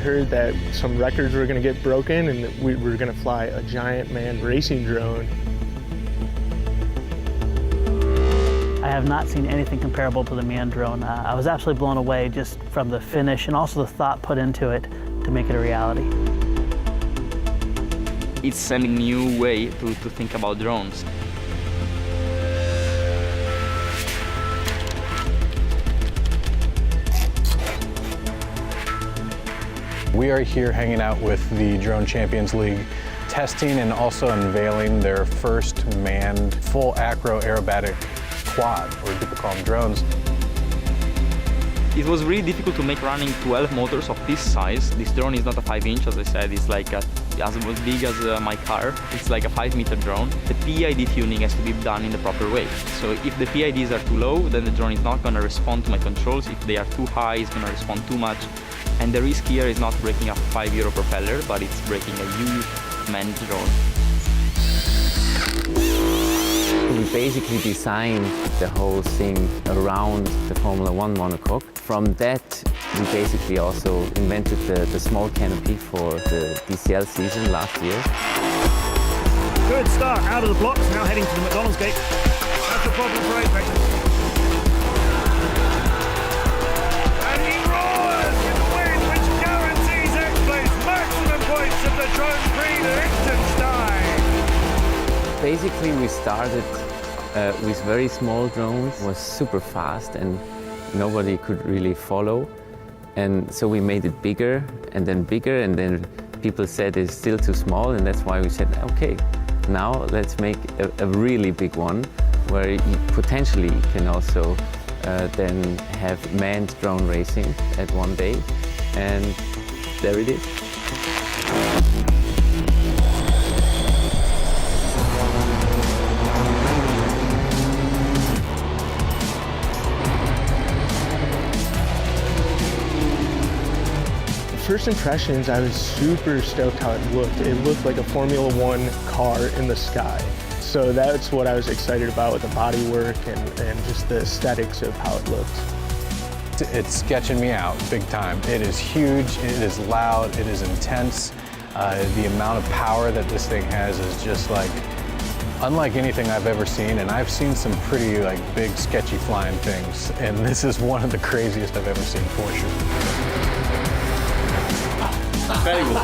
heard that some records were going to get broken and that we were going to fly a giant manned racing drone. I have not seen anything comparable to the manned drone. I was absolutely blown away just from the finish and also the thought put into it to make it a reality. It's a new way to think about drones. We are here hanging out with the Drone Champions League, testing and also unveiling their first manned full acro aerobatic quad, or people call them drones. It was really difficult to make running 12 motors of this size. This drone is not a 5-inch, as I said, it's like as big as my car. It's like a 5-meter drone. The PID tuning has to be done in the proper way. So if the PIDs are too low, then the drone is not going to respond to my controls. If they are too high, it's going to respond too much. And the risk here is not breaking a 5-euro propeller, but it's breaking a huge manned drone. We basically designed the whole thing around the Formula 1 monocoque. From that, we basically also invented the small canopy for the DCL season last year. Good start out of the blocks, now heading to the McDonald's gate. That's a problem for Apex. And he roars in the wind, which guarantees X-Blade's maximum points of the Drone Prix to Liechtenstein. Basically, we started with very small drones. It was super fast and nobody could really follow. And so we made it bigger, and then people said it's still too small, and that's why we said, okay, now let's make a really big one where you potentially can also then have manned drone racing at one day. And there it is. First impressions, I was super stoked how it looked. It looked like a Formula 1 car in the sky. So that's what I was excited about with the bodywork and just the aesthetics of how it looked. It's sketching me out big time. It is huge, it is loud, it is intense. The amount of power that this thing has is just like unlike anything I've ever seen, and I've seen some pretty big sketchy flying things, and this is one of the craziest I've ever seen for sure. Incredible,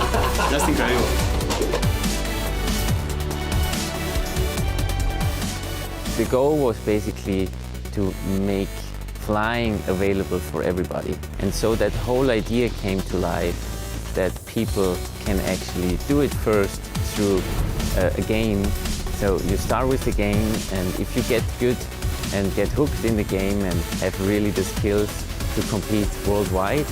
just incredible. The goal was basically to make flying available for everybody. And so that whole idea came to life, that people can actually do it first through a game. So you start with the game, and if you get good and get hooked in the game and have really the skills to compete worldwide,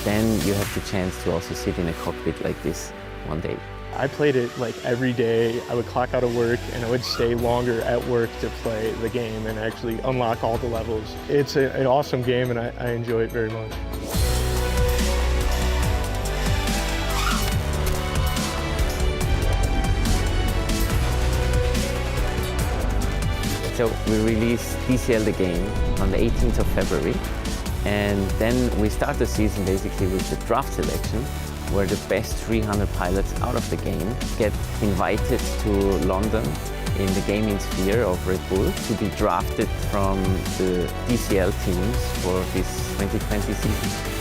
then you have the chance to also sit in a cockpit like this one day. I played it every day. I would clock out of work and I would stay longer at work to play the game and actually unlock all the levels. It's an awesome game and I enjoy it very much. So we released DCL the game on the 18th of February. And then we start the season basically with the draft selection, where the best 300 pilots out of the game get invited to London in the gaming sphere of Red Bull to be drafted from the DCL teams for this 2020 season.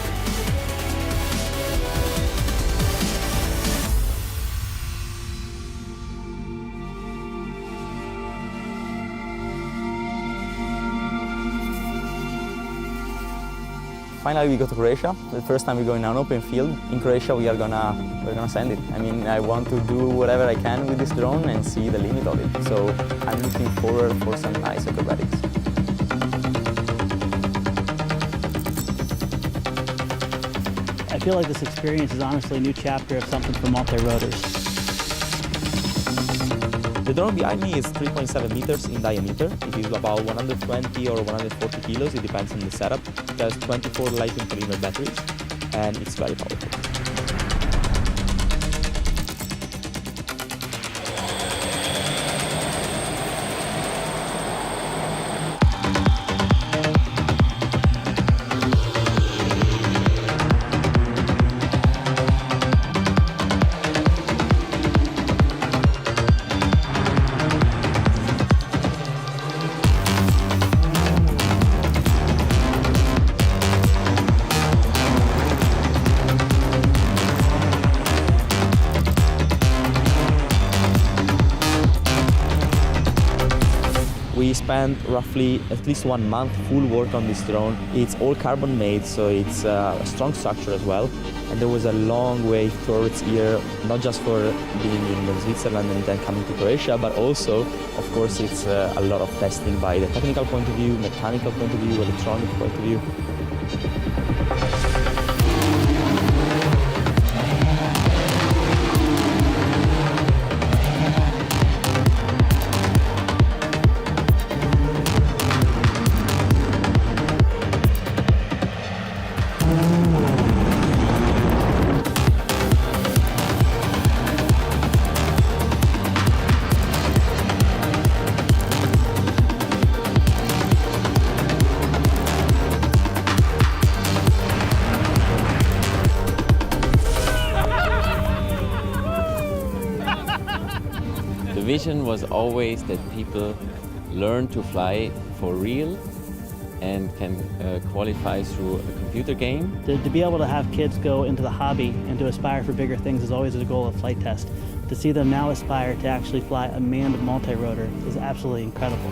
Finally, we go to Croatia. The first time we go in an open field. In Croatia, we're gonna send it. I mean, I want to do whatever I can with this drone and see the limit of it. So I'm looking forward for some nice acrobatics. I feel like this experience is honestly a new chapter of something for multi-rotors. The drone behind me is 3.7 meters in diameter. It is about 120 or 140 kilos, it depends on the setup. It has 24 lithium polymer batteries, and it's very powerful. We spent roughly at least 1 month full work on this drone. It's all carbon made, so it's a strong structure as well. And there was a long way towards here, not just for being in Switzerland and then coming to Croatia, but also, of course, it's a lot of testing by the technical point of view, mechanical point of view, electronic point of view. The vision was always that people learn to fly for real and can qualify through a computer game. To be able to have kids go into the hobby and to aspire for bigger things is always the goal of Flight Test. To see them now aspire to actually fly a manned multi-rotor is absolutely incredible.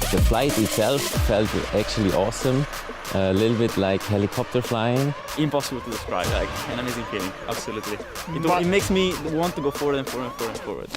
The flight itself felt actually awesome, a little bit like helicopter flying. Impossible to describe, like an amazing feeling, absolutely. It makes me want to go forward and forward and forward and forward.